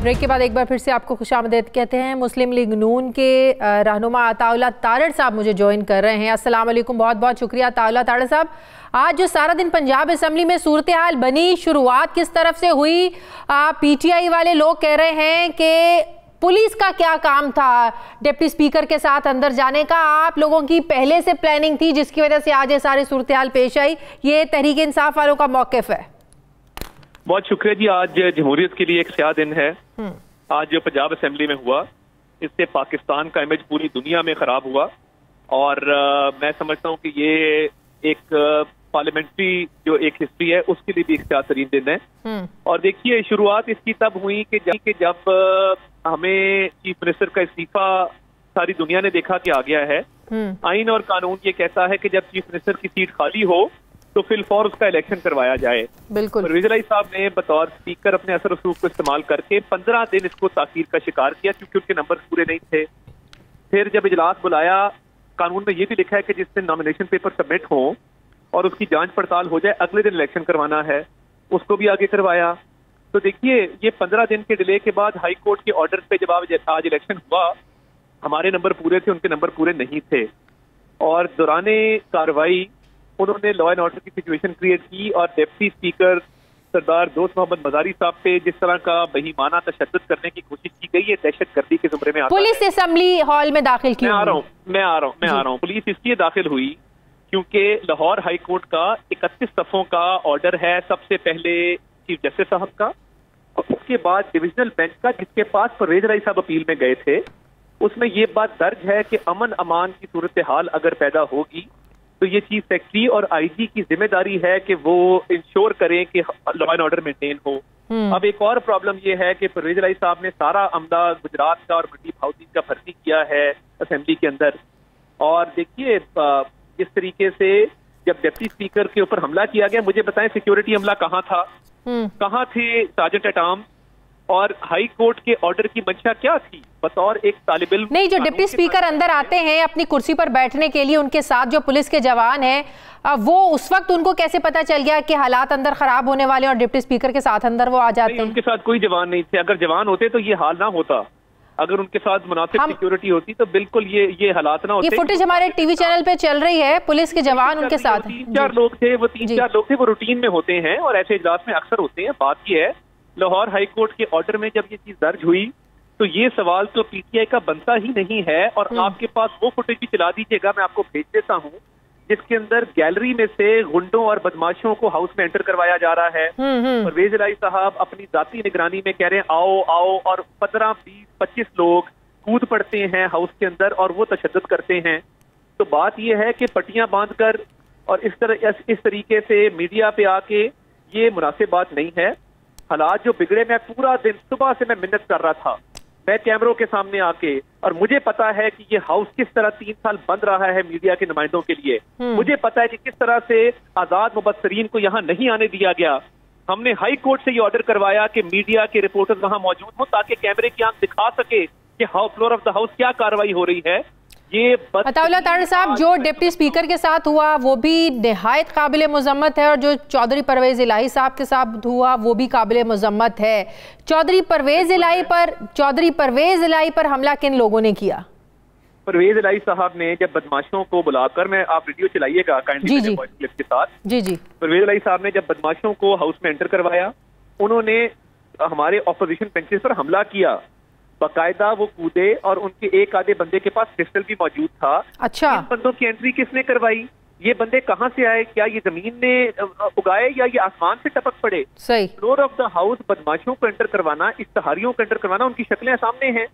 Break के बाद एक बार फिर से आपको खुशामदीद कहते हैं। मुस्लिम लीग नून के रहनुमा अताउल्लाह तारड़ साहब मुझे ज्वाइन कर रहे हैं। अस्सलाम वालेकुम, बहुत बहुत शुक्रिया अताउल्लाह तारड़ साहब। आज जो सारा दिन पंजाब असम्बली में सूरत हाल बनी, शुरुआत किस तरफ से हुई? पीटीआई वाले लोग कह रहे हैं कि पुलिस का क्या काम था डिप्टी स्पीकर के साथ अंदर जाने का, आप लोगों की पहले से प्लानिंग थी जिसकी वजह से आज ये सारी सूरत हाल पेश आई। ये तहरीक इंसाफ वालों का मौक़िफ़ है। बहुत शुक्रिया जी। आज जमहूरियत के लिए एक स्याह दिन है। आज जो पंजाब असेंबली में हुआ, इससे पाकिस्तान का इमेज पूरी दुनिया में खराब हुआ और मैं समझता हूँ कि ये एक पार्लियामेंट्री जो एक हिस्ट्री है उसके लिए भी एक स्याह तरीन दिन है। और देखिए, शुरुआत इसकी तब हुई कि जब हमें चीफ मिनिस्टर का इस्तीफा सारी दुनिया ने देखा कि आ गया है। आइन और कानून ये कहता है कि जब चीफ मिनिस्टर की सीट खाली हो तो फिलफौर उसका इलेक्शन करवाया जाए। बिल्कुल। परवेज इलाही साहब ने बतौर स्पीकर अपने असर रसूख को इस्तेमाल करके 15 दिन इसको ताखीर का शिकार किया क्योंकि उनके नंबर पूरे नहीं थे। फिर जब इजलास बुलाया, कानून में ये भी लिखा है कि जिस दिन नॉमिनेशन पेपर सबमिट हो और उसकी जांच पड़ताल हो जाए, अगले दिन इलेक्शन करवाना है, उसको भी आगे करवाया। तो देखिए, ये 15 दिन के डिले के बाद हाई कोर्ट के ऑर्डर पे जब आज इलेक्शन हुआ, हमारे नंबर पूरे थे, उनके नंबर पूरे नहीं थे और दौराने कार्रवाई उन्होंने लॉ एंड ऑर्डर की सिचुएशन क्रिएट की और डिप्टी स्पीकर सरदार दोस्त मोहम्मद मजारी साहब पे जिस तरह का बेईमाना तशद्दुद करने की कोशिश की गई है, दहशतगर्दी के जुमरे में आता है। पुलिस असेंबली हॉल में दाखिल की। मैं आ रहा हूँ। पुलिस इसलिए दाखिल हुई क्योंकि लाहौर हाई कोर्ट का 31 सफ़ों का ऑर्डर है, सबसे पहले चीफ जस्टिस साहब का और उसके बाद डिविजनल बेंच का, जिसके पास परवेज इलाही साहब अपील में गए थे। उसमें ये बात दर्ज है कि अमन अमान की सूरत हाल अगर पैदा होगी तो ये चीफ सेक्रेटरी और आईजी की जिम्मेदारी है कि वो इंश्योर करें कि लॉ एंड ऑर्डर मेंटेन हो। अब एक और प्रॉब्लम ये है कि परवेज इलाही साहब ने सारा अमला गुजरात का और मंडी हाउसिंग का भर्ती किया है असेंबली के अंदर। और देखिए, इस तरीके से जब डिप्टी स्पीकर के ऊपर हमला किया गया, मुझे बताएं सिक्योरिटी हमला कहाँ था, कहाँ थे सार्जेंट एट आर्म्स और हाई कोर्ट के ऑर्डर की मंशा क्या थी बतौर एक तालिब इल्म? नहीं, जो डिप्टी स्पीकर अंदर आते हैं अपनी कुर्सी पर बैठने के लिए, उनके साथ जो पुलिस के जवान हैं, वो उस वक्त उनको कैसे पता चल गया कि हालात अंदर खराब होने वाले और डिप्टी स्पीकर के साथ अंदर वो आ जाते हैं? उनके साथ कोई जवान नहीं थे। अगर जवान होते तो ये हाल ना होता। अगर उनके साथ मुनासिब सिक्योरिटी होती तो बिल्कुल ये हालात ना होते। ये फुटेज हमारे टीवी चैनल पे चल रही है, पुलिस के जवान उनके साथ। 3-4 लोग थे, वो रूटीन में होते हैं और ऐसे इजलास में अक्सर होते हैं। बात ये है, लाहौर हाई कोर्ट के ऑर्डर में जब ये चीज दर्ज हुई तो ये सवाल तो पीटीआई का बनता ही नहीं है। और आपके पास वो फुटेज भी चला दीजिएगा, मैं आपको भेज देता हूँ, जिसके अंदर गैलरी में से गुंडों और बदमाशों को हाउस में एंटर करवाया जा रहा है। परवेज इलाही साहब अपनी जाती निगरानी में कह रहे हैं आओ आओ, और 15, 20, 25 लोग कूद पड़ते हैं हाउस के अंदर और वो तशद्दुद करते हैं। तो बात यह है कि पट्टियां बांधकर और इस तरीके से मीडिया पे आके ये मुनासिब बात नहीं है। हालात जो बिगड़े, मैं पूरा दिन सुबह से मैं मिन्नत कर रहा था, मैं कैमरों के सामने आके, और मुझे पता है कि ये हाउस किस तरह 3 साल बंद रहा है मीडिया के नुमाइंदों के लिए। मुझे पता है कि किस तरह से आजाद मुबस्सरीन को यहाँ नहीं आने दिया गया। हमने हाई कोर्ट से ये ऑर्डर करवाया कि मीडिया के रिपोर्टर्स वहां मौजूद हों ताकि कैमरे की आंख दिखा सके कि फ्लोर ऑफ द हाउस क्या कार्रवाई हो रही है। ये अताउल्लाह तारड़ साहब, जो डिप्टी स्पीकर के साथ हुआ वो भी निहायत काबिल मुज़म्मत है और जो चौधरी परवेज इलाही साहब के साथ हुआ वो भी काबिल मुज़म्मत है। चौधरी परवेज इलाही पर हमला किन लोगों ने किया? परवेज इलाही साहब ने जब बदमाशों को बुलाकर, मैं आप वीडियो चलाइएगा काइंडली क्लिप के साथ। जी। परवेज इलाही साहब ने जब बदमाशों को हाउस में एंटर करवाया, उन्होंने हमारे ऑपोजिशन बेंचेस पर हमला किया। बाकायदा वो कूदे और उनके एक आधे बंदे के पास पिस्टल भी मौजूद था। अच्छा। इन बंदों की एंट्री किसने करवाई? ये बंदे कहाँ से आए? क्या ये जमीन ने उगाए या ये आसमान से टपक पड़े? सही। फ्लोर ऑफ द हाउस बदमाशों को एंटर करवाना, इश्तहारियों को एंटर करवाना, उनकी शक्लें सामने हैं।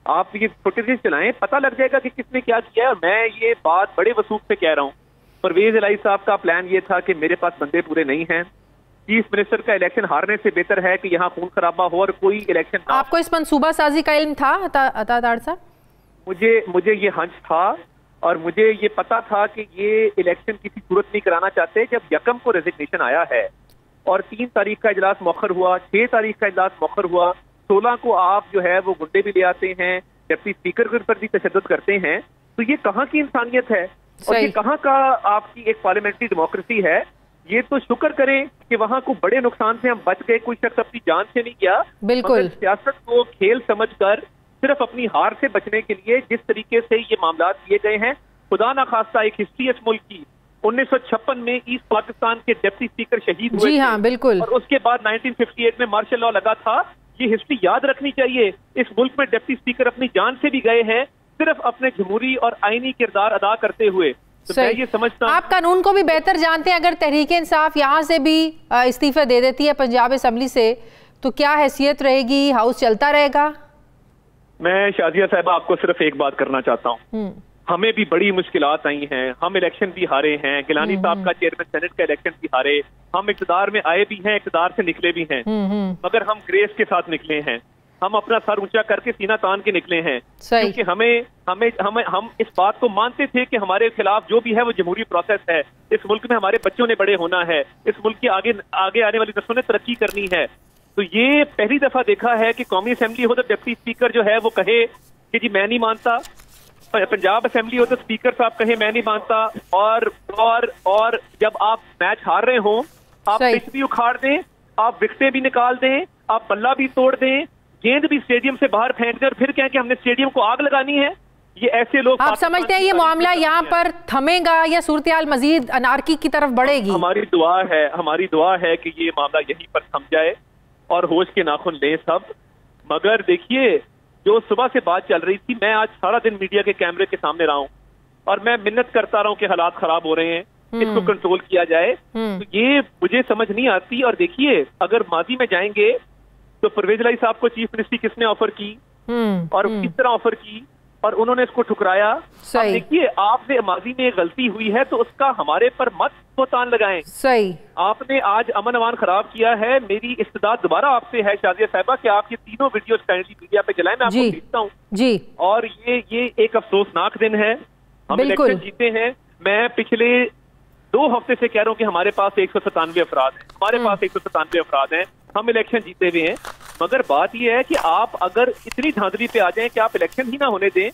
आप ये फुटेज चलाएं, पता लग जाएगा कि किसने क्या किया है। और मैं ये बात बड़े वसूख से कह रहा हूँ, परवेज इलाही साहब का प्लान ये था कि मेरे पास बंदे पूरे नहीं हैं, चीफ मिनिस्टर का इलेक्शन हारने से बेहतर है कि यहाँ खून खराबा हो और कोई इलेक्शन ना। आपको इस मंसूबा साजी का इल्म था तारड़ साहब? मुझे ये हंच था और मुझे ये पता था कि ये इलेक्शन किसी सूरत नहीं कराना चाहते। जब 1 को रेजिग्नेशन आया है और 3 तारीख का इजलास मौखर हुआ, 6 तारीख का इजलास मौखर हुआ, 16 को आप जो है वो गुंडे भी ले आते हैं, डिप्टी स्पीकर के ऊपर भी तशद्दुद करते हैं, तो ये कहाँ की इंसानियत है और ये कहाँ का आपकी एक पार्लियामेंट्री डेमोक्रेसी है? ये तो शुक्र करें कि वहां को बड़े नुकसान से हम बच गए, कोई शख्स अपनी जान से नहीं गया। बिल्कुल। सियासत को खेल समझकर सिर्फ अपनी हार से बचने के लिए जिस तरीके से ये मामला किए गए हैं, खुदा ना खास्ता एक हिस्ट्री इस मुल्क की 1956 में ईस्ट पाकिस्तान के डिप्टी स्पीकर शहीद हुए। जी हाँ, बिल्कुल। और उसके बाद 1958 में मार्शल लॉ लगा था। ये हिस्ट्री याद रखनी चाहिए। इस मुल्क में डिप्टी स्पीकर अपनी जान से भी गए हैं, सिर्फ अपने जमहूरी और आईनी किरदार अदा करते हुए। तो मैं ये समझता हूं, आप कानून को भी बेहतर जानते हैं। अगर तहरीक इंसाफ यहाँ से भी इस्तीफा दे देती है पंजाब असेंबली से, तो क्या हैसियत रहेगी? हाउस चलता रहेगा? मैं शाजिया साहबा आपको सिर्फ एक बात करना चाहता हूँ, हमें भी बड़ी मुश्किलात आई हैं, हम इलेक्शन भी हारे हैं, गिलानी साहब का चेयरमैन सेनेट का इलेक्शन भी हारे, हम इक़्तिदार में आए भी हैं, इक़्तिदार से निकले भी हैं, मगर हम ग्रेस के साथ निकले हैं, हम अपना सर ऊंचा करके सीना तान के निकले हैं, क्योंकि हम इस बात को मानते थे कि हमारे खिलाफ जो भी है वो जमहूरी प्रोसेस है। इस मुल्क में हमारे बच्चों ने बड़े होना है, इस मुल्क की आगे आने वाली नस्लों ने तरक्की करनी है। तो ये पहली दफा देखा है कि कौमी असेंबली हो तो डिप्टी स्पीकर जो है वो कहे कि जी मैं नहीं मानता, पंजाब असेंबली हो तो स्पीकर साहब कहे मैं नहीं मानता, और जब आप मैच हार रहे हो आप पिच भी उखाड़ दें, आप विकेटें भी निकाल दें, आप बल्ला भी तोड़ दें, गेंद भी स्टेडियम से बाहर फेंक दें और फिर कहें कि हमने स्टेडियम को आग लगानी है। ये ऐसे लोग, आप समझते हैं ये मामला यहाँ पर थमेगा या सूरत-ए-हाल मजीद अनार्की की तरफ बढ़ेगी? हमारी दुआ है कि ये मामला यहीं पर थम जाए और होश के नाखून लें सब। मगर देखिए, जो सुबह से बात चल रही थी, मैं आज सारा दिन मीडिया के कैमरे के सामने रहा हूँ और मैं मिन्नत करता रहा हूँ कि हालात खराब हो रहे हैं, इसको कंट्रोल किया जाए। तो ये मुझे समझ नहीं आती। और देखिए, अगर माजी में जाएंगे तो परवेज इलाही साहब को चीफ मिनिस्ट्री किसने ऑफर की और किस तरह ऑफर की, और उन्होंने इसको ठुकराया। देखिए, आपसे माजी में गलती हुई है तो उसका हमारे पर मत बोतान लगाएं। सही, आपने आज अमन अमान खराब किया है। मेरी इस्तदाद दोबारा आपसे है शाजिया साहिबा कि आप ये तीनों वीडियोस काइंडली मीडिया पे जलाएं, मैं आपको भेजता हूँ जी। और ये एक अफसोसनाक दिन है। हम इलेक्शन जीते हैं। मैं पिछले 2 हफ्ते से कह रहा हूँ कि हमारे पास 197 अफराद हैं, हमारे पास 197 अफराद हैं, हम इलेक्शन जीते हुए हैं। मगर बात यह है कि आप अगर इतनी धांधली पे आ जाएं कि आप इलेक्शन ही ना होने दें,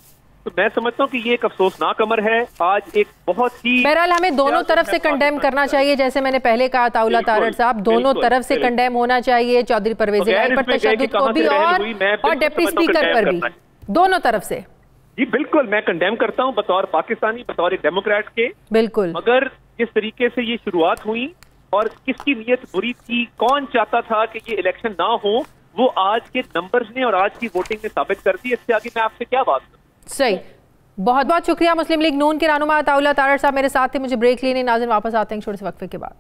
तो मैं समझता हूँ कि ये एक अफसोसनाक अमर है। आज एक बहुत ही, बहरहाल हमें दोनों तरफ से कंडेम करना चाहिए, जैसे मैंने पहले कहा ताउला तारड़ साहब, दोनों तरफ से कंडेम होना चाहिए। चौधरी परवेज इलाही पर तशद्दुद को भी और डिप्टी स्पीकर पर भी, दोनों तरफ से। जी बिल्कुल, मैं कंडेम करता हूँ बतौर पाकिस्तानी, बतौर एक डेमोक्रेट के। बिल्कुल। मगर जिस तरीके से ये शुरुआत हुई और किसकी नीयत बुरी थी, कौन चाहता था कि ये इलेक्शन ना हो, वो आज के नंबर्स ने और आज की वोटिंग ने साबित कर दी। इससे आगे मैं आपसे क्या बात करूं। सही, बहुत बहुत शुक्रिया। मुस्लिम लीग नून के रहनुमा ताउला तारड़ साहब मेरे साथ थे। मुझे ब्रेक लेने, नाज़रीन वापस आते हैं छोटे से वक्फे के बाद।